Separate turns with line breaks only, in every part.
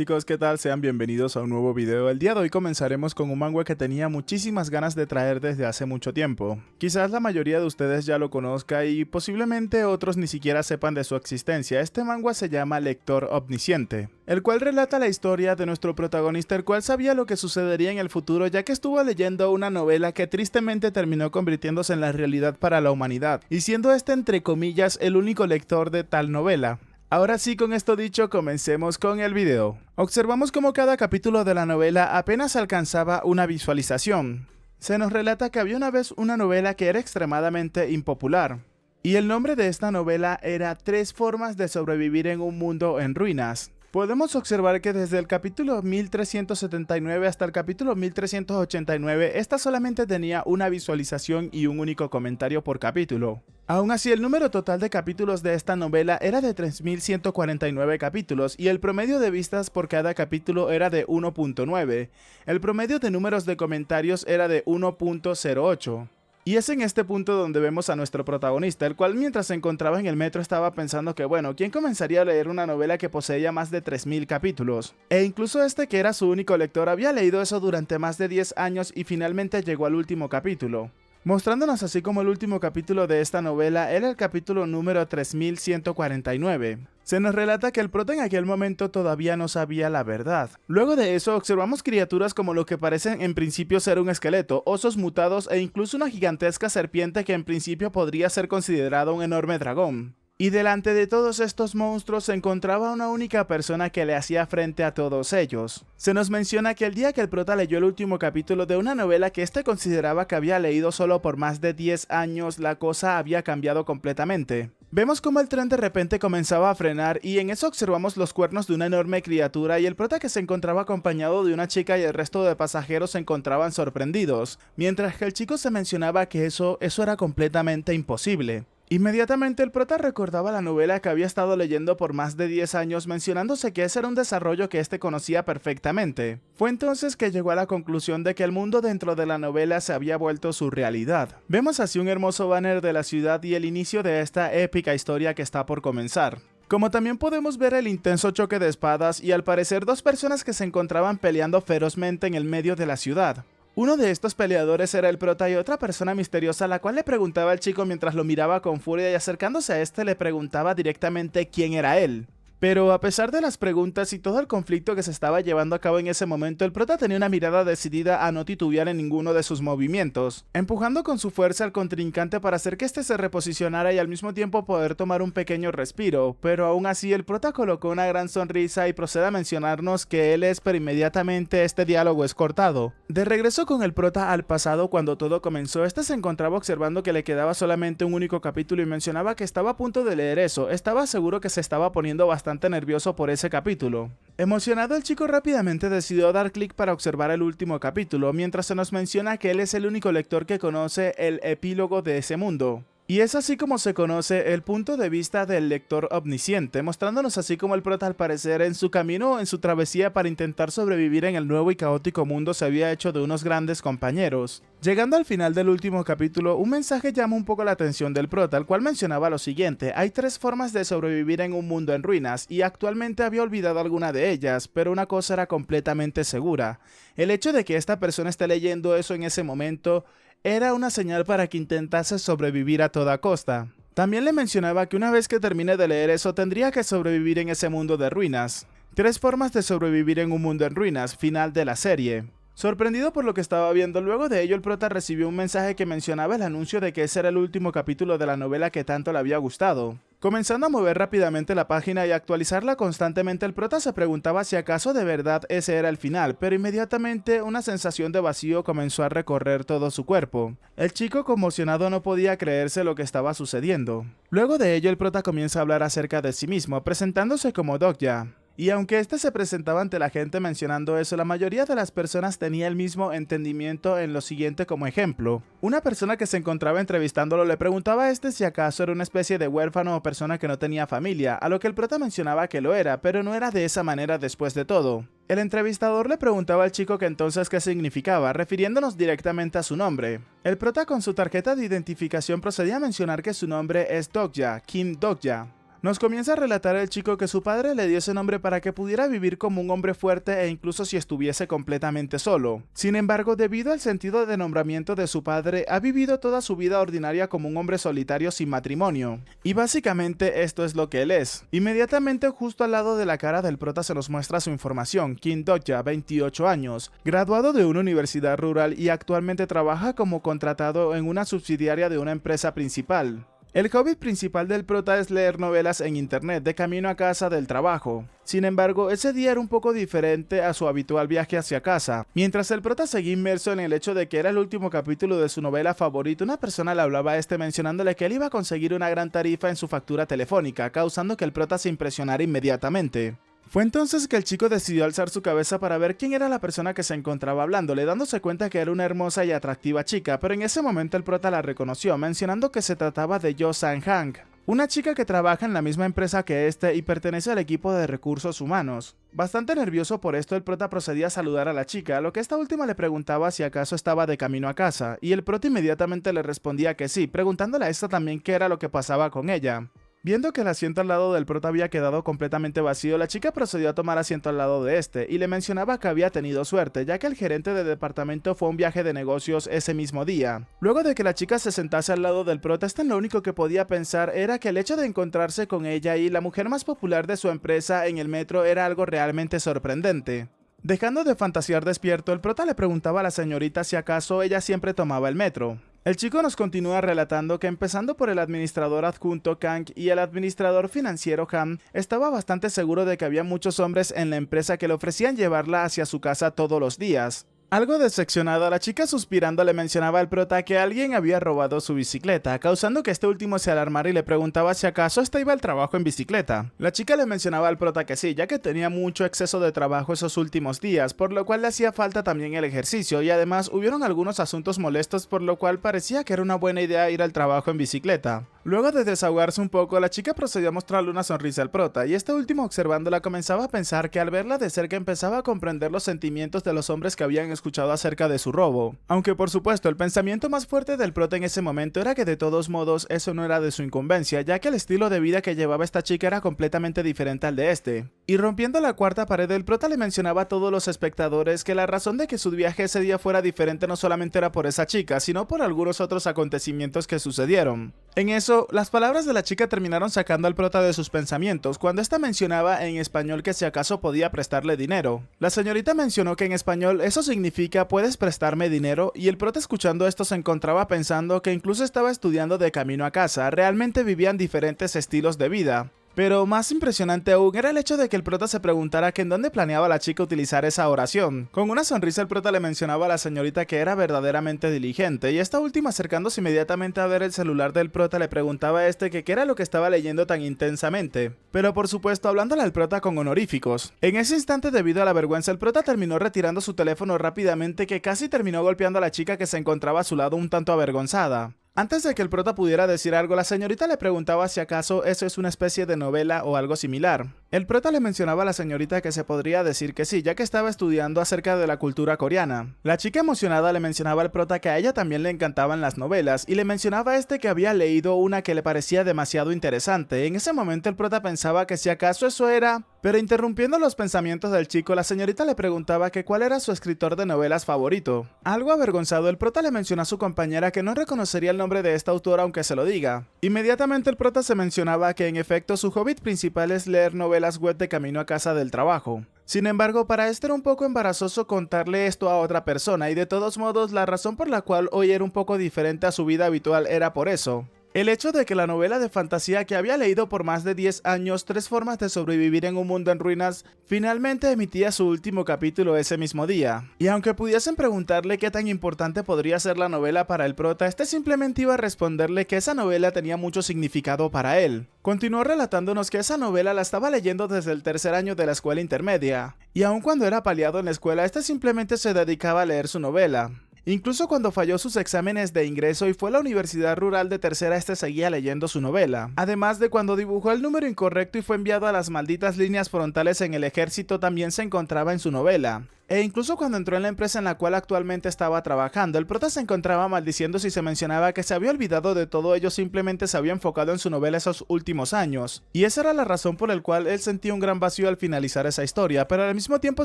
Chicos, ¿qué tal? Sean bienvenidos a un nuevo video. El día de hoy comenzaremos con un manga que tenía muchísimas ganas de traer desde hace mucho tiempo. Quizás la mayoría de ustedes ya lo conozca y posiblemente otros ni siquiera sepan de su existencia. Este manga se llama Lector Omnisciente, el cual relata la historia de nuestro protagonista, el cual sabía lo que sucedería en el futuro ya que estuvo leyendo una novela que tristemente terminó convirtiéndose en la realidad para la humanidad, y siendo este entre comillas el único lector de tal novela. Ahora sí, con esto dicho, comencemos con el video. Observamos cómo cada capítulo de la novela apenas alcanzaba una visualización. Se nos relata que había una vez una novela que era extremadamente impopular, y el nombre de esta novela era 3 formas de sobrevivir en un mundo en ruinas. Podemos observar que desde el capítulo 1379 hasta el capítulo 1389, esta solamente tenía una visualización y un único comentario por capítulo. Aún así, el número total de capítulos de esta novela era de 3149 capítulos y el promedio de vistas por cada capítulo era de 1.9. El promedio de números de comentarios era de 1.08. Y es en este punto donde vemos a nuestro protagonista, el cual mientras se encontraba en el metro estaba pensando que bueno, ¿quién comenzaría a leer una novela que poseía más de 3000 capítulos? E incluso este, que era su único lector, había leído eso durante más de 10 años y finalmente llegó al último capítulo, mostrándonos así como el último capítulo de esta novela era el capítulo número 3149. Se nos relata que el prota en aquel momento todavía no sabía la verdad. Luego de eso observamos criaturas como lo que parecen en principio ser un esqueleto, osos mutados e incluso una gigantesca serpiente que en principio podría ser considerado un enorme dragón. Y delante de todos estos monstruos se encontraba una única persona que le hacía frente a todos ellos. Se nos menciona que el día que el prota leyó el último capítulo de una novela que este consideraba que había leído solo por más de 10 años, la cosa había cambiado completamente. Vemos como el tren de repente comenzaba a frenar y en eso observamos los cuernos de una enorme criatura y el prota, que se encontraba acompañado de una chica, y el resto de pasajeros se encontraban sorprendidos, mientras que el chico se mencionaba que eso era completamente imposible. Inmediatamente el prota recordaba la novela que había estado leyendo por más de 10 años, mencionándose que ese era un desarrollo que este conocía perfectamente. Fue entonces que llegó a la conclusión de que el mundo dentro de la novela se había vuelto su realidad. Vemos así un hermoso banner de la ciudad y el inicio de esta épica historia que está por comenzar. Como también podemos ver el intenso choque de espadas y al parecer 2 personas que se encontraban peleando ferozmente en el medio de la ciudad. Uno de estos peleadores era el prota y otra persona misteriosa, la cual le preguntaba al chico mientras lo miraba con furia y acercándose a este le preguntaba directamente quién era él. Pero a pesar de las preguntas y todo el conflicto que se estaba llevando a cabo en ese momento, el prota tenía una mirada decidida a no titubear en ninguno de sus movimientos, empujando con su fuerza al contrincante para hacer que este se reposicionara y al mismo tiempo poder tomar un pequeño respiro. Pero aún así el prota colocó una gran sonrisa y procede a mencionarnos que él es, pero inmediatamente este diálogo es cortado. De regreso con el prota al pasado, cuando todo comenzó, este se encontraba observando que le quedaba solamente un único capítulo y mencionaba que estaba a punto de leer eso. Estaba seguro que se estaba poniendo bastante nervioso por ese capítulo. Emocionado, el chico rápidamente decidió dar clic para observar el último capítulo, mientras se nos menciona que él es el único lector que conoce el epílogo de ese mundo. Y es así como se conoce el punto de vista del lector omnisciente, mostrándonos así como el prota, al parecer, en su camino, en su travesía para intentar sobrevivir en el nuevo y caótico mundo, se había hecho de unos grandes compañeros. Llegando al final del último capítulo, un mensaje llama un poco la atención del prota, el cual mencionaba lo siguiente: hay 3 formas de sobrevivir en un mundo en ruinas, y actualmente había olvidado alguna de ellas, pero una cosa era completamente segura. El hecho de que esta persona esté leyendo eso en ese momento era una señal para que intentase sobrevivir a toda costa. También le mencionaba que una vez que termine de leer eso tendría que sobrevivir en ese mundo de ruinas. 3 formas de sobrevivir en un mundo en ruinas, final de la serie. Sorprendido por lo que estaba viendo, luego de ello el prota recibió un mensaje que mencionaba el anuncio de que ese era el último capítulo de la novela que tanto le había gustado. Comenzando a mover rápidamente la página y a actualizarla constantemente, el prota se preguntaba si acaso de verdad ese era el final, pero inmediatamente una sensación de vacío comenzó a recorrer todo su cuerpo. El chico, conmocionado, no podía creerse lo que estaba sucediendo. Luego de ello el prota comienza a hablar acerca de sí mismo, presentándose como Dokya. Y aunque este se presentaba ante la gente mencionando eso, la mayoría de las personas tenía el mismo entendimiento en lo siguiente como ejemplo. Una persona que se encontraba entrevistándolo le preguntaba a este si acaso era una especie de huérfano o persona que no tenía familia, a lo que el prota mencionaba que lo era, pero no era de esa manera después de todo. El entrevistador le preguntaba al chico que entonces qué significaba, refiriéndonos directamente a su nombre. El prota con su tarjeta de identificación procedía a mencionar que su nombre es Dokya, Kim Dokya. Nos comienza a relatar el chico que su padre le dio ese nombre para que pudiera vivir como un hombre fuerte e incluso si estuviese completamente solo. Sin embargo, debido al sentido de nombramiento de su padre, ha vivido toda su vida ordinaria como un hombre solitario sin matrimonio. Y básicamente esto es lo que él es. Inmediatamente justo al lado de la cara del prota se nos muestra su información. Kim Dokya, 28 años, graduado de una universidad rural y actualmente trabaja como contratado en una subsidiaria de una empresa principal. El hobby principal del prota es leer novelas en internet de camino a casa del trabajo. Sin embargo, ese día era un poco diferente a su habitual viaje hacia casa. Mientras el prota seguía inmerso en el hecho de que era el último capítulo de su novela favorita, una persona le hablaba a este mencionándole que él iba a conseguir una gran tarifa en su factura telefónica, causando que el prota se impresionara inmediatamente. Fue entonces que el chico decidió alzar su cabeza para ver quién era la persona que se encontraba hablándole, dándose cuenta que era una hermosa y atractiva chica, pero en ese momento el prota la reconoció, mencionando que se trataba de Jo Sang-hang, una chica que trabaja en la misma empresa que este y pertenece al equipo de recursos humanos. Bastante nervioso por esto, el prota procedía a saludar a la chica, a lo que esta última le preguntaba si acaso estaba de camino a casa, y el prota inmediatamente le respondía que sí, preguntándole a esta también qué era lo que pasaba con ella. Viendo que el asiento al lado del prota había quedado completamente vacío, la chica procedió a tomar asiento al lado de este, y le mencionaba que había tenido suerte, ya que el gerente de departamento fue a un viaje de negocios ese mismo día. Luego de que la chica se sentase al lado del prota, lo único que podía pensar era que el hecho de encontrarse con ella y la mujer más popular de su empresa en el metro era algo realmente sorprendente. Dejando de fantasear despierto, el prota le preguntaba a la señorita si acaso ella siempre tomaba el metro. El chico nos continúa relatando que empezando por el administrador adjunto Kang y el administrador financiero Han, estaba bastante seguro de que había muchos hombres en la empresa que le ofrecían llevarla hacia su casa todos los días. Algo decepcionada, la chica suspirando le mencionaba al prota que alguien había robado su bicicleta, causando que este último se alarmara y le preguntaba si acaso esta iba al trabajo en bicicleta. La chica le mencionaba al prota que sí, ya que tenía mucho exceso de trabajo esos últimos días, por lo cual le hacía falta también el ejercicio y además hubieron algunos asuntos molestos por lo cual parecía que era una buena idea ir al trabajo en bicicleta. Luego de desahogarse un poco, la chica procedió a mostrarle una sonrisa al prota, y este último observándola comenzaba a pensar que al verla de cerca empezaba a comprender los sentimientos de los hombres que habían escuchado acerca de su robo. Aunque por supuesto el pensamiento más fuerte del prota en ese momento era que de todos modos eso no era de su incumbencia, ya que el estilo de vida que llevaba esta chica era completamente diferente al de este. Y rompiendo la cuarta pared, el prota le mencionaba a todos los espectadores que la razón de que su viaje ese día fuera diferente no solamente era por esa chica, sino por algunos otros acontecimientos que sucedieron. En eso, las palabras de la chica terminaron sacando al prota de sus pensamientos cuando ésta mencionaba en español que si acaso podía prestarle dinero. La señorita mencionó que en español eso significa ¿puedes prestarme dinero? Y el prota escuchando esto se encontraba pensando que incluso estaba estudiando de camino a casa, realmente vivían diferentes estilos de vida. Pero más impresionante aún era el hecho de que el prota se preguntara que en dónde planeaba la chica utilizar esa oración. Con una sonrisa el prota le mencionaba a la señorita que era verdaderamente diligente, y esta última acercándose inmediatamente a ver el celular del prota le preguntaba a este que qué era lo que estaba leyendo tan intensamente. Pero por supuesto hablándole al prota con honoríficos. En ese instante debido a la vergüenza el prota terminó retirando su teléfono rápidamente que casi terminó golpeando a la chica que se encontraba a su lado un tanto avergonzada. Antes de que el prota pudiera decir algo, la señorita le preguntaba si acaso eso es una especie de novela o algo similar. El prota le mencionaba a la señorita que se podría decir que sí, ya que estaba estudiando acerca de la cultura coreana. La chica emocionada le mencionaba al prota que a ella también le encantaban las novelas, y le mencionaba a este que había leído una que le parecía demasiado interesante. En ese momento el prota pensaba que si acaso eso era... Pero interrumpiendo los pensamientos del chico, la señorita le preguntaba que cuál era su escritor de novelas favorito. Algo avergonzado, el prota le mencionó a su compañera que no reconocería el nombre de esta autora aunque se lo diga. Inmediatamente el prota se mencionaba que en efecto su hobby principal es leer novelas web de camino a casa del trabajo. Sin embargo, para este era un poco embarazoso contarle esto a otra persona, y de todos modos la razón por la cual hoy era un poco diferente a su vida habitual era por eso. El hecho de que la novela de fantasía que había leído por más de 10 años, 3 formas de sobrevivir en un mundo en ruinas, finalmente emitía su último capítulo ese mismo día. Y aunque pudiesen preguntarle qué tan importante podría ser la novela para el prota, este simplemente iba a responderle que esa novela tenía mucho significado para él. Continuó relatándonos que esa novela la estaba leyendo desde el tercer año de la escuela intermedia, y aun cuando era paliado en la escuela, este simplemente se dedicaba a leer su novela. Incluso cuando falló sus exámenes de ingreso y fue a la universidad rural de tercera, este seguía leyendo su novela. Además de cuando dibujó el número incorrecto y fue enviado a las malditas líneas frontales en el ejército, también se encontraba en su novela. E incluso cuando entró en la empresa en la cual actualmente estaba trabajando, el prota se encontraba maldiciendo si se mencionaba que se había olvidado de todo ello, simplemente se había enfocado en su novela esos últimos años. Y esa era la razón por la cual él sentía un gran vacío al finalizar esa historia, pero al mismo tiempo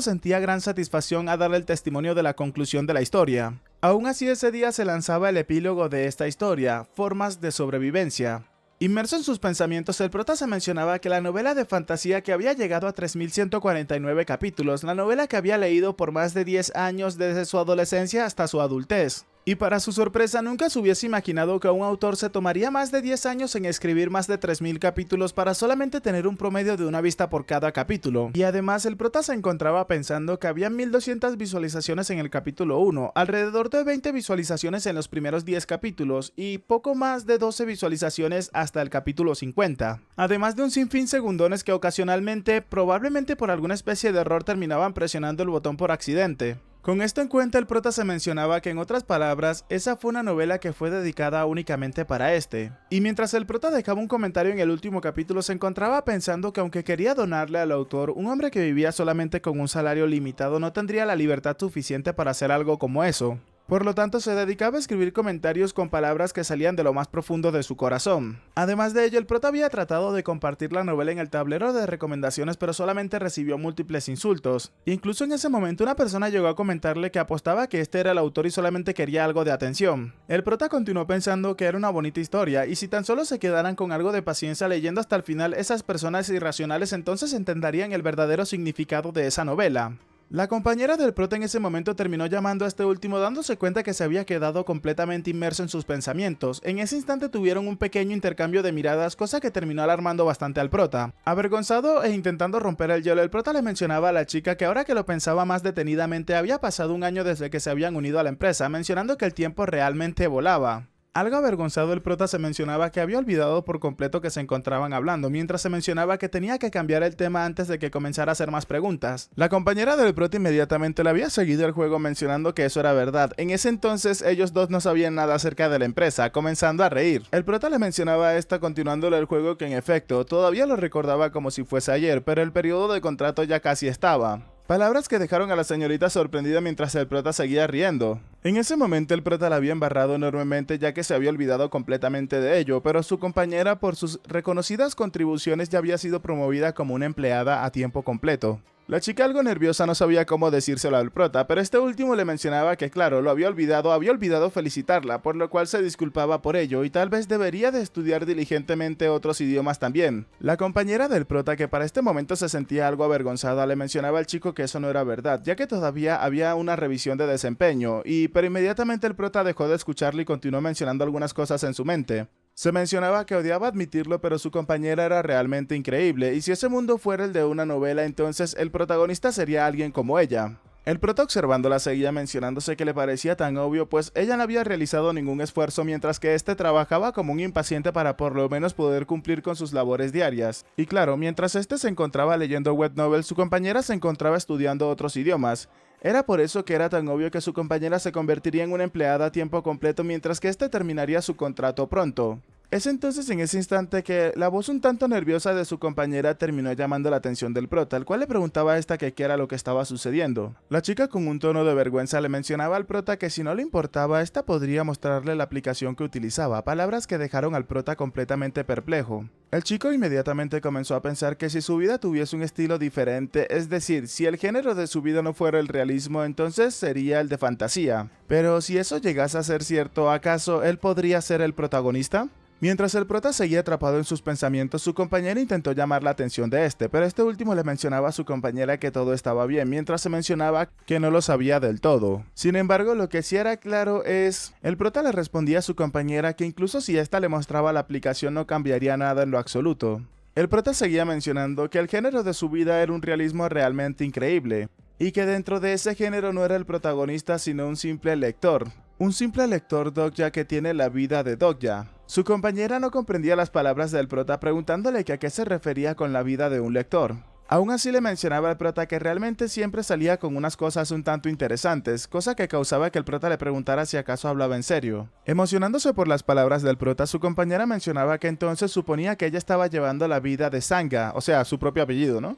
sentía gran satisfacción a darle el testimonio de la conclusión de la historia. Aún así, ese día se lanzaba el epílogo de esta historia, Formas de sobrevivencia. Inmerso en sus pensamientos, el prota se mencionaba que la novela de fantasía que había llegado a 3149 capítulos, la novela que había leído por más de 10 años desde su adolescencia hasta su adultez. Y para su sorpresa, nunca se hubiese imaginado que un autor se tomaría más de 10 años en escribir más de 3000 capítulos para solamente tener un promedio de una vista por cada capítulo. Y además, el prota se encontraba pensando que había 1200 visualizaciones en el capítulo 1, alrededor de 20 visualizaciones en los primeros 10 capítulos y poco más de 12 visualizaciones hasta el capítulo 50. Además de un sinfín segundones que ocasionalmente, probablemente por alguna especie de error, terminaban presionando el botón por accidente. Con esto en cuenta, el prota se mencionaba que, en otras palabras, esa fue una novela que fue dedicada únicamente para este. Y mientras el prota dejaba un comentario en el último capítulo, se encontraba pensando que aunque quería donarle al autor, un hombre que vivía solamente con un salario limitado no tendría la libertad suficiente para hacer algo como eso. Por lo tanto, se dedicaba a escribir comentarios con palabras que salían de lo más profundo de su corazón. Además de ello, el prota había tratado de compartir la novela en el tablero de recomendaciones, pero solamente recibió múltiples insultos. Incluso en ese momento, una persona llegó a comentarle que apostaba que este era el autor y solamente quería algo de atención. El prota continuó pensando que era una bonita historia, y si tan solo se quedaran con algo de paciencia leyendo hasta el final, esas personas irracionales entonces entenderían el verdadero significado de esa novela. La compañera del prota en ese momento terminó llamando a este último, dándose cuenta que se había quedado completamente inmerso en sus pensamientos. En ese instante tuvieron un pequeño intercambio de miradas, cosa que terminó alarmando bastante al prota. Avergonzado e intentando romper el hielo, el prota le mencionaba a la chica que, ahora que lo pensaba más detenidamente, había pasado un año desde que se habían unido a la empresa, mencionando que el tiempo realmente volaba. Algo avergonzado, el prota se mencionaba que había olvidado por completo que se encontraban hablando, mientras se mencionaba que tenía que cambiar el tema antes de que comenzara a hacer más preguntas. La compañera del prota inmediatamente le había seguido el juego, mencionando que eso era verdad. En ese entonces ellos dos no sabían nada acerca de la empresa, comenzando a reír. El prota le mencionaba a esta, continuándole el juego, que en efecto todavía lo recordaba como si fuese ayer, pero el periodo de contrato ya casi estaba. Palabras que dejaron a la señorita sorprendida mientras el prota seguía riendo. En ese momento el prota la había embarrado enormemente, ya que se había olvidado completamente de ello, pero su compañera, por sus reconocidas contribuciones, ya había sido promovida como una empleada a tiempo completo. La chica, algo nerviosa, no sabía cómo decírselo al prota, pero este último le mencionaba que, claro, lo había olvidado felicitarla, por lo cual se disculpaba por ello y tal vez debería de estudiar diligentemente otros idiomas también. La compañera del prota, que para este momento se sentía algo avergonzada, le mencionaba al chico que eso no era verdad, ya que todavía había una revisión de desempeño, pero inmediatamente el prota dejó de escucharle y continuó mencionando algunas cosas en su mente. Se mencionaba que odiaba admitirlo, pero su compañera era realmente increíble, y si ese mundo fuera el de una novela, entonces el protagonista sería alguien como ella. El prota, observándola, seguía mencionándose que le parecía tan obvio, pues ella no había realizado ningún esfuerzo, mientras que este trabajaba como un impaciente para por lo menos poder cumplir con sus labores diarias. Y claro, mientras este se encontraba leyendo web novels, su compañera se encontraba estudiando otros idiomas. Era por eso que era tan obvio que su compañera se convertiría en una empleada a tiempo completo, mientras que este terminaría su contrato pronto. Es entonces en ese instante que la voz un tanto nerviosa de su compañera terminó llamando la atención del prota, el cual le preguntaba a esta que qué era lo que estaba sucediendo. La chica, con un tono de vergüenza, le mencionaba al prota que si no le importaba, esta podría mostrarle la aplicación que utilizaba, palabras que dejaron al prota completamente perplejo. El chico inmediatamente comenzó a pensar que si su vida tuviese un estilo diferente, es decir, si el género de su vida no fuera el realismo, entonces sería el de fantasía. Pero si eso llegase a ser cierto, ¿acaso él podría ser el protagonista? Mientras el prota seguía atrapado en sus pensamientos, su compañera intentó llamar la atención de este, pero este último le mencionaba a su compañera que todo estaba bien, mientras se mencionaba que no lo sabía del todo. Sin embargo, lo que sí era claro es, el prota le respondía a su compañera que incluso si ésta le mostraba la aplicación no cambiaría nada en lo absoluto. El prota seguía mencionando que el género de su vida era un realismo realmente increíble, y que dentro de ese género no era el protagonista sino un simple lector. Un simple lector Dogya que tiene la vida de Dogya. Su compañera no comprendía las palabras del prota, preguntándole que a qué se refería con la vida de un lector. Aún así le mencionaba al prota que realmente siempre salía con unas cosas un tanto interesantes, cosa que causaba que el prota le preguntara si acaso hablaba en serio. Emocionándose por las palabras del prota, su compañera mencionaba que entonces suponía que ella estaba llevando la vida de Sanga, o sea, su propio apellido, ¿no?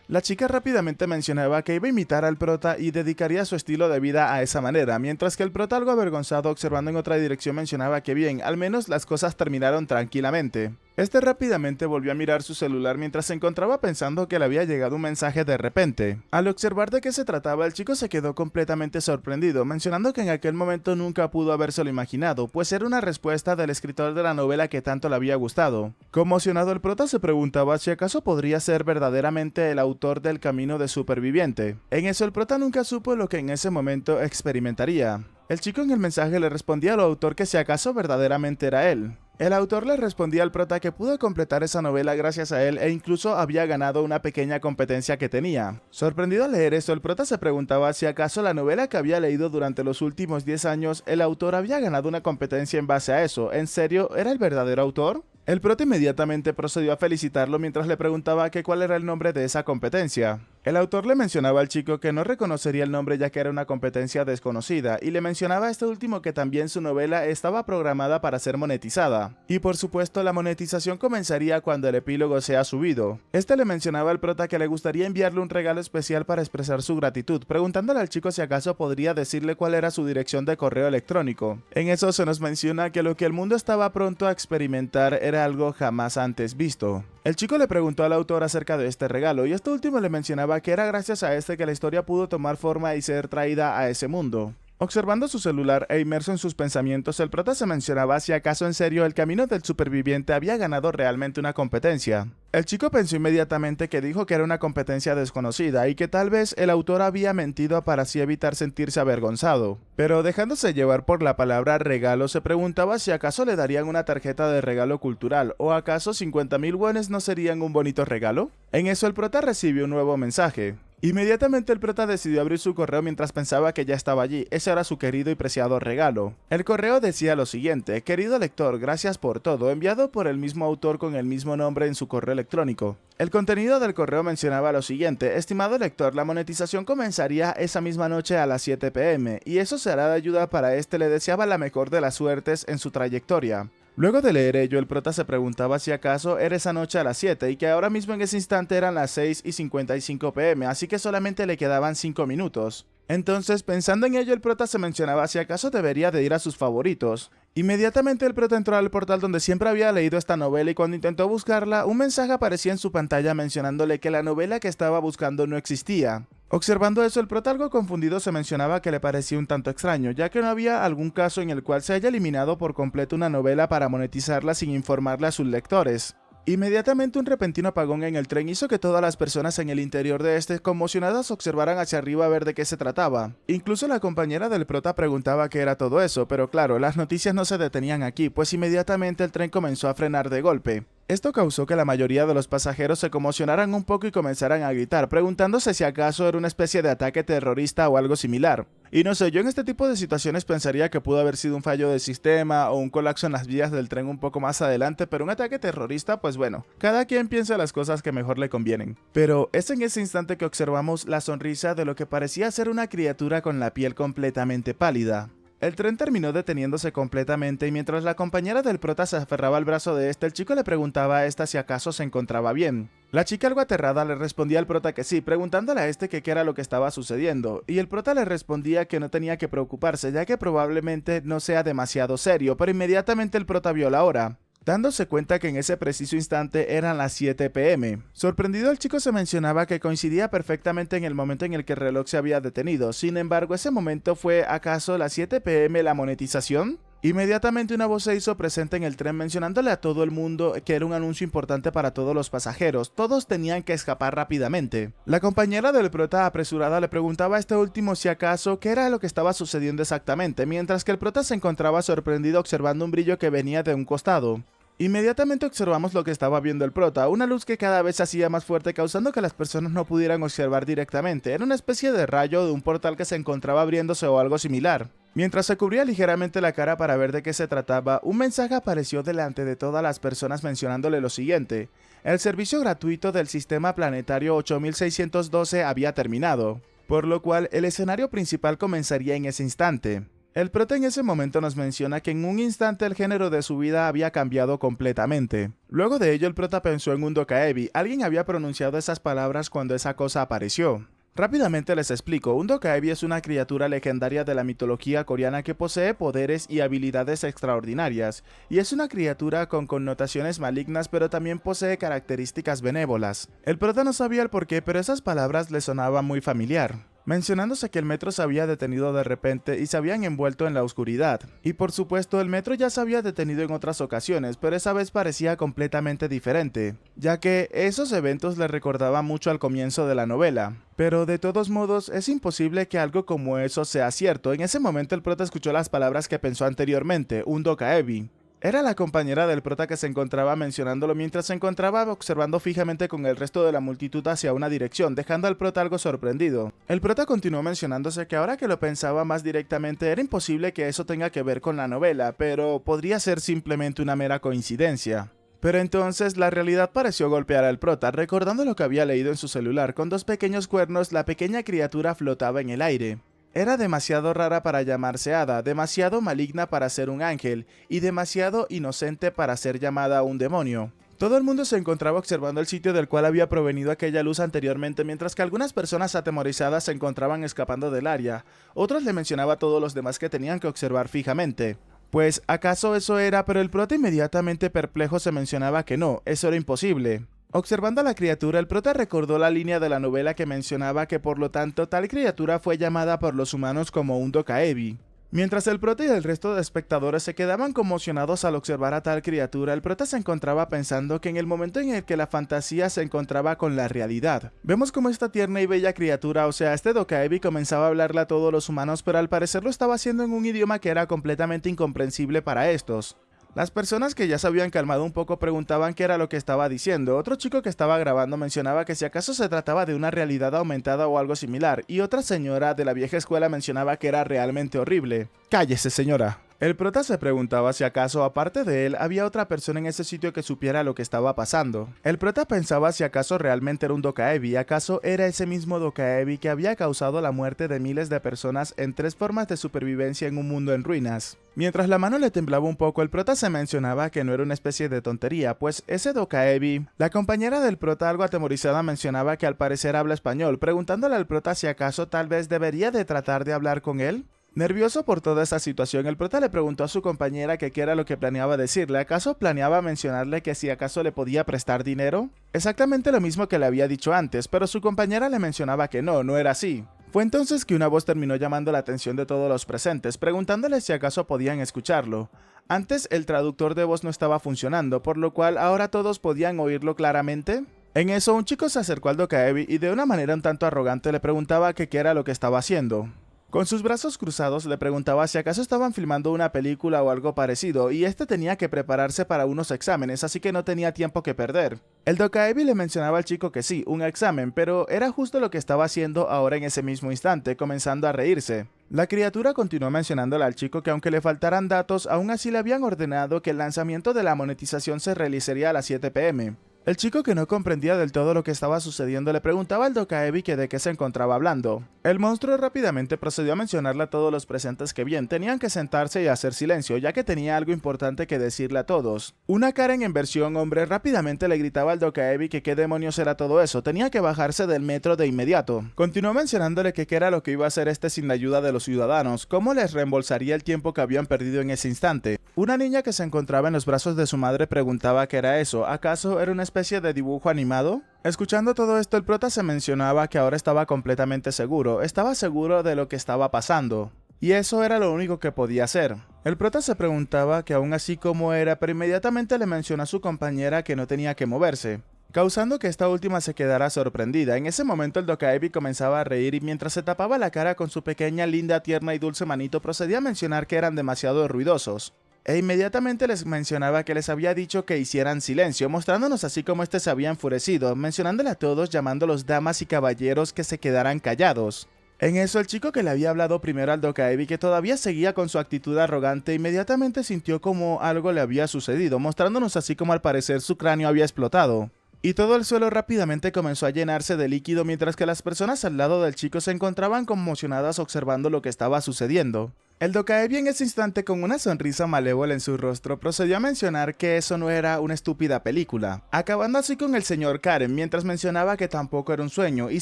La chica rápidamente mencionaba que iba a imitar al prota y dedicaría su estilo de vida a esa manera, mientras que el prota, algo avergonzado observando en otra dirección, mencionaba que bien, al menos las cosas terminaron tranquilamente. Este rápidamente volvió a mirar su celular mientras se encontraba pensando que le había llegado un mensaje de repente. Al observar de qué se trataba, el chico se quedó completamente sorprendido, mencionando que en aquel momento nunca pudo habérselo imaginado, pues era una respuesta del escritor de la novela que tanto le había gustado. Conmocionado, el prota se preguntaba si acaso podría ser verdaderamente el autor del Camino de Superviviente. En eso, el prota nunca supo lo que en ese momento experimentaría. El chico en el mensaje le respondía al autor que si acaso verdaderamente era él. El autor le respondía al prota que pudo completar esa novela gracias a él e incluso había ganado una pequeña competencia que tenía. Sorprendido al leer esto, el prota se preguntaba si acaso la novela que había leído durante los últimos 10 años, el autor había ganado una competencia en base a eso. ¿En serio? ¿Era el verdadero autor? El prota inmediatamente procedió a felicitarlo mientras le preguntaba que cuál era el nombre de esa competencia. El autor le mencionaba al chico que no reconocería el nombre ya que era una competencia desconocida, y le mencionaba a este último que también su novela estaba programada para ser monetizada. Y por supuesto la monetización comenzaría cuando el epílogo sea subido. Este le mencionaba al prota que le gustaría enviarle un regalo especial para expresar su gratitud, preguntándole al chico si acaso podría decirle cuál era su dirección de correo electrónico. En eso se nos menciona que lo que el mundo estaba pronto a experimentar era algo jamás antes visto. El chico le preguntó al autor acerca de este regalo y este último le mencionaba que era gracias a este que la historia pudo tomar forma y ser traída a ese mundo. Observando su celular e inmerso en sus pensamientos, el prota se mencionaba si acaso en serio el Camino del Superviviente había ganado realmente una competencia. El chico pensó inmediatamente que dijo que era una competencia desconocida y que tal vez el autor había mentido para así evitar sentirse avergonzado. Pero dejándose llevar por la palabra regalo, se preguntaba si acaso le darían una tarjeta de regalo cultural o acaso 50.000 wones no serían un bonito regalo. En eso el prota recibió un nuevo mensaje. Inmediatamente el prota decidió abrir su correo mientras pensaba que ya estaba allí. Ese era su querido y preciado regalo. El correo decía lo siguiente: querido lector, gracias por todo, enviado por el mismo autor con el mismo nombre en su correo electrónico. El contenido del correo mencionaba lo siguiente: estimado lector, la monetización comenzaría esa misma noche a las 7 p.m. y eso será de ayuda para este. Le deseaba la mejor de las suertes en su trayectoria. Luego de leer ello, el prota se preguntaba si acaso era esa noche a las 7 y que ahora mismo en ese instante eran las 6:55 p.m, así que solamente le quedaban 5 minutos. Entonces, pensando en ello, el prota se mencionaba si acaso debería de ir a sus favoritos. Inmediatamente el prota entró al portal donde siempre había leído esta novela y cuando intentó buscarla, un mensaje aparecía en su pantalla mencionándole que la novela que estaba buscando no existía. Observando eso, el prota algo confundido se mencionaba que le parecía un tanto extraño, ya que no había algún caso en el cual se haya eliminado por completo una novela para monetizarla sin informarle a sus lectores. Inmediatamente un repentino apagón en el tren hizo que todas las personas en el interior de este conmocionadas observaran hacia arriba a ver de qué se trataba. Incluso la compañera del prota preguntaba qué era todo eso, pero claro, las noticias no se detenían aquí, pues inmediatamente el tren comenzó a frenar de golpe. Esto causó que la mayoría de los pasajeros se conmocionaran un poco y comenzaran a gritar, preguntándose si acaso era una especie de ataque terrorista o algo similar. Y no sé, yo en este tipo de situaciones pensaría que pudo haber sido un fallo del sistema o un colapso en las vías del tren un poco más adelante, pero un ataque terrorista, pues bueno, cada quien piensa las cosas que mejor le convienen. Pero es en ese instante que observamos la sonrisa de lo que parecía ser una criatura con la piel completamente pálida. El tren terminó deteniéndose completamente y mientras la compañera del prota se aferraba al brazo de este, el chico le preguntaba a esta si acaso se encontraba bien. La chica algo aterrada le respondía al prota que sí, preguntándole a este que qué era lo que estaba sucediendo, y el prota le respondía que no tenía que preocuparse ya que probablemente no sea demasiado serio, pero inmediatamente el prota vio la hora, dándose cuenta que en ese preciso instante eran las 7 p.m. Sorprendido, el chico se mencionaba que coincidía perfectamente en el momento en el que el reloj se había detenido. Sin embargo, ese momento fue ¿acaso las 7 p.m. la monetización? Inmediatamente una voz se hizo presente en el tren mencionándole a todo el mundo que era un anuncio importante para todos los pasajeros. Todos tenían que escapar rápidamente. La compañera del prota apresurada le preguntaba a este último si acaso qué era lo que estaba sucediendo exactamente, mientras que el prota se encontraba sorprendido observando un brillo que venía de un costado. Inmediatamente observamos lo que estaba viendo el prota, una luz que cada vez se hacía más fuerte causando que las personas no pudieran observar directamente. Era una especie de rayo de un portal que se encontraba abriéndose o algo similar. Mientras se cubría ligeramente la cara para ver de qué se trataba, un mensaje apareció delante de todas las personas mencionándole lo siguiente: el servicio gratuito del sistema planetario 8612 había terminado, por lo cual el escenario principal comenzaría en ese instante. El prota en ese momento nos menciona que en un instante el género de su vida había cambiado completamente. Luego de ello el prota pensó en un Dokaebi. Alguien había pronunciado esas palabras cuando esa cosa apareció. Rápidamente les explico, un Dokaebi es una criatura legendaria de la mitología coreana que posee poderes y habilidades extraordinarias, y es una criatura con connotaciones malignas pero también posee características benévolas. El prota no sabía el porqué, pero esas palabras le sonaban muy familiar, mencionándose que el metro se había detenido de repente y se habían envuelto en la oscuridad. Y por supuesto el metro ya se había detenido en otras ocasiones, pero esa vez parecía completamente diferente, ya que esos eventos le recordaban mucho al comienzo de la novela. Pero de todos modos es imposible que algo como eso sea cierto. En ese momento el prota escuchó las palabras que pensó anteriormente, un Dokaebi. Era la compañera del prota que se encontraba mencionándolo mientras se encontraba observando fijamente con el resto de la multitud hacia una dirección, dejando al prota algo sorprendido. El prota continuó mencionándose que ahora que lo pensaba más directamente era imposible que eso tenga que ver con la novela, pero podría ser simplemente una mera coincidencia. Pero entonces la realidad pareció golpear al prota, recordando lo que había leído en su celular. Con dos pequeños cuernos, la pequeña criatura flotaba en el aire. Era demasiado rara para llamarse hada, demasiado maligna para ser un ángel, y demasiado inocente para ser llamada un demonio. Todo el mundo se encontraba observando el sitio del cual había provenido aquella luz anteriormente, mientras que algunas personas atemorizadas se encontraban escapando del área. Otros le mencionaba a todos los demás que tenían que observar fijamente. Pues, ¿acaso eso era? Pero el prota inmediatamente perplejo se mencionaba que no, eso era imposible. Observando a la criatura, el prota recordó la línea de la novela que mencionaba que por lo tanto tal criatura fue llamada por los humanos como un Dokaebi. Mientras el prota y el resto de espectadores se quedaban conmocionados al observar a tal criatura, el prota se encontraba pensando que en el momento en el que la fantasía se encontraba con la realidad. Vemos como esta tierna y bella criatura, o sea, este Dokaebi, comenzaba a hablarle a todos los humanos, pero al parecer lo estaba haciendo en un idioma que era completamente incomprensible para estos. Las personas que ya se habían calmado un poco preguntaban qué era lo que estaba diciendo. Otro chico que estaba grabando mencionaba que si acaso se trataba de una realidad aumentada o algo similar, y otra señora de la vieja escuela mencionaba que era realmente horrible. ¡Cállese, señora! El prota se preguntaba si acaso, aparte de él, había otra persona en ese sitio que supiera lo que estaba pasando. El prota pensaba si acaso realmente era un Dokaebi, acaso era ese mismo Dokaebi que había causado la muerte de miles de personas en 3 formas de supervivencia en un mundo en ruinas. Mientras la mano le temblaba un poco, el prota se mencionaba que no era una especie de tontería, pues ese Dokaebi, la compañera del prota algo atemorizada mencionaba que al parecer habla español, preguntándole al prota si acaso tal vez debería de tratar de hablar con él. Nervioso por toda esa situación, el prota le preguntó a su compañera que qué era lo que planeaba decirle. ¿Acaso planeaba mencionarle que si acaso le podía prestar dinero? Exactamente lo mismo que le había dicho antes, pero su compañera le mencionaba que no era así. Fue entonces que una voz terminó llamando la atención de todos los presentes, preguntándole si acaso podían escucharlo. Antes el traductor de voz no estaba funcionando, por lo cual ahora todos podían oírlo claramente. En eso un chico se acercó al Dokaebi y de una manera un tanto arrogante le preguntaba que qué era lo que estaba haciendo. Con sus brazos cruzados le preguntaba si acaso estaban filmando una película o algo parecido, y este tenía que prepararse para unos exámenes, así que no tenía tiempo que perder. El Dokaebi le mencionaba al chico que sí, un examen, pero era justo lo que estaba haciendo ahora en ese mismo instante, comenzando a reírse. La criatura continuó mencionándole al chico que aunque le faltaran datos, aún así le habían ordenado que el lanzamiento de la monetización se realizaría a las 7 p.m. El chico, que no comprendía del todo lo que estaba sucediendo, le preguntaba al Dokaebi que de qué se encontraba hablando. El monstruo rápidamente procedió a mencionarle a todos los presentes que bien tenían que sentarse y hacer silencio, ya que tenía algo importante que decirle a todos. Una Karen en versión hombre rápidamente le gritaba al Dokaebi que qué demonios era todo eso, tenía que bajarse del metro de inmediato. Continuó mencionándole que qué era lo que iba a hacer este sin la ayuda de los ciudadanos, cómo les reembolsaría el tiempo que habían perdido en ese instante. Una niña que se encontraba en los brazos de su madre preguntaba qué era eso, ¿acaso era una especie de dibujo animado? Escuchando todo esto, el prota se mencionaba que ahora estaba completamente seguro, estaba seguro de lo que estaba pasando. Y eso era lo único que podía hacer. El prota se preguntaba que aún así cómo era, pero inmediatamente le mencionó a su compañera que no tenía que moverse, causando que esta última se quedara sorprendida. En ese momento el Dokaebi comenzaba a reír y mientras se tapaba la cara con su pequeña, linda, tierna y dulce manito procedía a mencionar que eran demasiado ruidosos. E inmediatamente les mencionaba que les había dicho que hicieran silencio, mostrándonos así como este se había enfurecido, mencionándole a todos, llamándolos damas y caballeros, que se quedaran callados. En eso el chico que le había hablado primero al Dokaebi, que todavía seguía con su actitud arrogante, inmediatamente sintió como algo le había sucedido, mostrándonos así como al parecer su cráneo había explotado. Y todo el suelo rápidamente comenzó a llenarse de líquido mientras que las personas al lado del chico se encontraban conmocionadas observando lo que estaba sucediendo. El Dokaebi en ese instante, con una sonrisa malévola en su rostro, procedió a mencionar que eso no era una estúpida película, acabando así con el señor Karen mientras mencionaba que tampoco era un sueño, y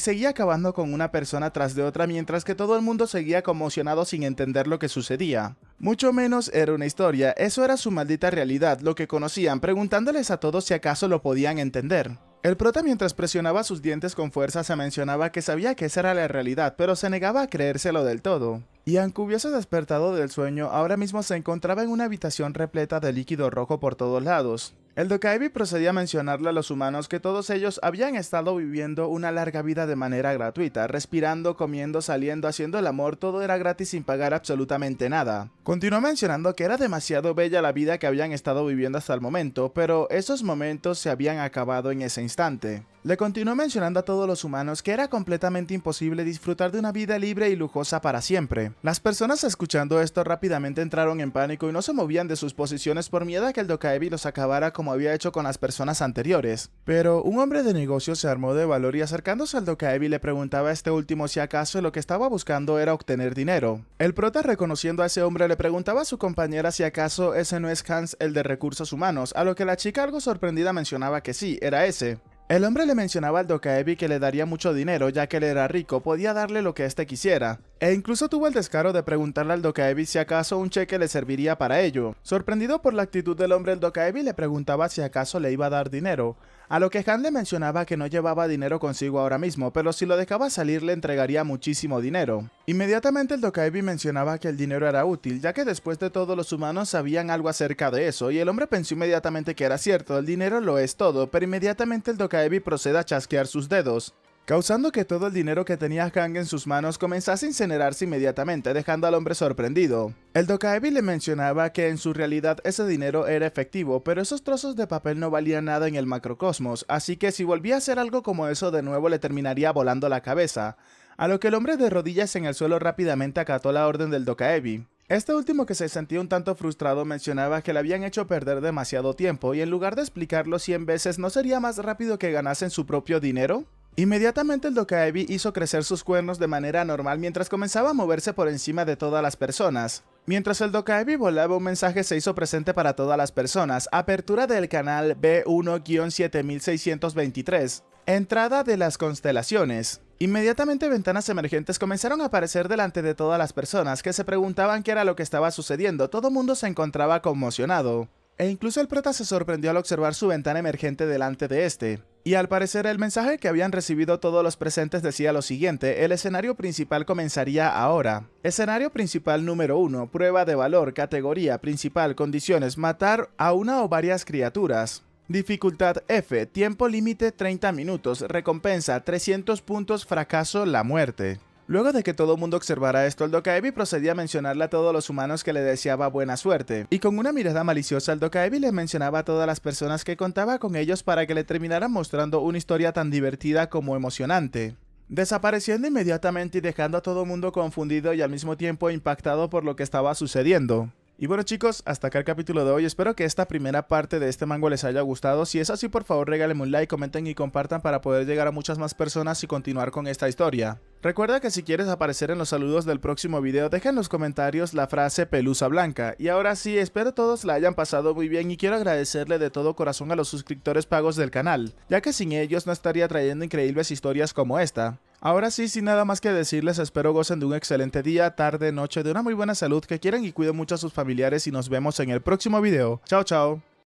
seguía acabando con una persona tras de otra mientras que todo el mundo seguía conmocionado sin entender lo que sucedía. Mucho menos era una historia, eso era su maldita realidad, lo que conocían, preguntándoles a todos si acaso lo podían entender. El prota, mientras presionaba sus dientes con fuerza, se mencionaba que sabía que esa era la realidad, pero se negaba a creérselo del todo. Y aunque hubiese despertado del sueño, ahora mismo se encontraba en una habitación repleta de líquido rojo por todos lados. El Dokaebi procedía a mencionarle a los humanos que todos ellos habían estado viviendo una larga vida de manera gratuita, respirando, comiendo, saliendo, haciendo el amor, todo era gratis sin pagar absolutamente nada. Continuó mencionando que era demasiado bella la vida que habían estado viviendo hasta el momento, pero esos momentos se habían acabado en ese instante. Le continuó mencionando a todos los humanos que era completamente imposible disfrutar de una vida libre y lujosa para siempre. Las personas escuchando esto rápidamente entraron en pánico y no se movían de sus posiciones por miedo a que el Dokaebi los acabara como había hecho con las personas anteriores. Pero un hombre de negocios se armó de valor y acercándose al Dokaebi le preguntaba a este último si acaso lo que estaba buscando era obtener dinero. El prota, reconociendo a ese hombre, le preguntaba a su compañera si acaso ese no es Hans, el de recursos humanos, a lo que la chica algo sorprendida mencionaba que sí, era ese. El hombre le mencionaba al Dokaebi que le daría mucho dinero ya que él era rico, podía darle lo que éste quisiera, e incluso tuvo el descaro de preguntarle al Dokaebi si acaso un cheque le serviría para ello. Sorprendido por la actitud del hombre, el Dokaebi le preguntaba si acaso le iba a dar dinero, a lo que Han le mencionaba que no llevaba dinero consigo ahora mismo, pero si lo dejaba salir le entregaría muchísimo dinero. Inmediatamente el Dokaebi mencionaba que el dinero era útil, ya que después de todo los humanos sabían algo acerca de eso, y el hombre pensó inmediatamente que era cierto, el dinero lo es todo, pero inmediatamente el Dokaebi procede a chasquear sus dedos, causando que todo el dinero que tenía Hang en sus manos comenzase a incinerarse inmediatamente, dejando al hombre sorprendido. El Dokaebi le mencionaba que en su realidad ese dinero era efectivo, pero esos trozos de papel no valían nada en el macrocosmos, así que si volvía a hacer algo como eso de nuevo le terminaría volando la cabeza, a lo que el hombre de rodillas en el suelo rápidamente acató la orden del Dokaebi. Este último, que se sentía un tanto frustrado, mencionaba que le habían hecho perder demasiado tiempo y en lugar de explicarlo 100 veces, ¿no sería más rápido que ganasen su propio dinero? Inmediatamente el Dokaebi hizo crecer sus cuernos de manera normal mientras comenzaba a moverse por encima de todas las personas. Mientras el Dokaebi volaba, un mensaje se hizo presente para todas las personas: apertura del canal B1-7623, entrada de las constelaciones. Inmediatamente ventanas emergentes comenzaron a aparecer delante de todas las personas, que se preguntaban qué era lo que estaba sucediendo. Todo mundo se encontraba conmocionado, e incluso el prota se sorprendió al observar su ventana emergente delante de este. Y al parecer el mensaje que habían recibido todos los presentes decía lo siguiente: el escenario principal comenzaría ahora. Escenario principal número 1, prueba de valor, categoría, principal, condiciones, matar a una o varias criaturas. Dificultad F, tiempo límite 30 minutos, recompensa 300 puntos, fracaso, la muerte. Luego de que todo el mundo observara esto, el Dokaebi procedía a mencionarle a todos los humanos que le deseaba buena suerte, y con una mirada maliciosa el Dokaebi le mencionaba a todas las personas que contaba con ellos para que le terminaran mostrando una historia tan divertida como emocionante, desapareciendo inmediatamente y dejando a todo el mundo confundido y al mismo tiempo impactado por lo que estaba sucediendo. Y bueno chicos, hasta acá el capítulo de hoy. Espero que esta primera parte de este manga les haya gustado. Si es así, por favor regálenme un like, comenten y compartan para poder llegar a muchas más personas y continuar con esta historia. Recuerda que si quieres aparecer en los saludos del próximo video, deja en los comentarios la frase pelusa blanca. Y ahora sí, espero todos la hayan pasado muy bien y quiero agradecerle de todo corazón a los suscriptores pagos del canal, ya que sin ellos no estaría trayendo increíbles historias como esta. Ahora sí, sin nada más que decirles, espero gocen de un excelente día, tarde, noche, de una muy buena salud, que quieran y cuiden mucho a sus familiares y nos vemos en el próximo video. Chao, chao.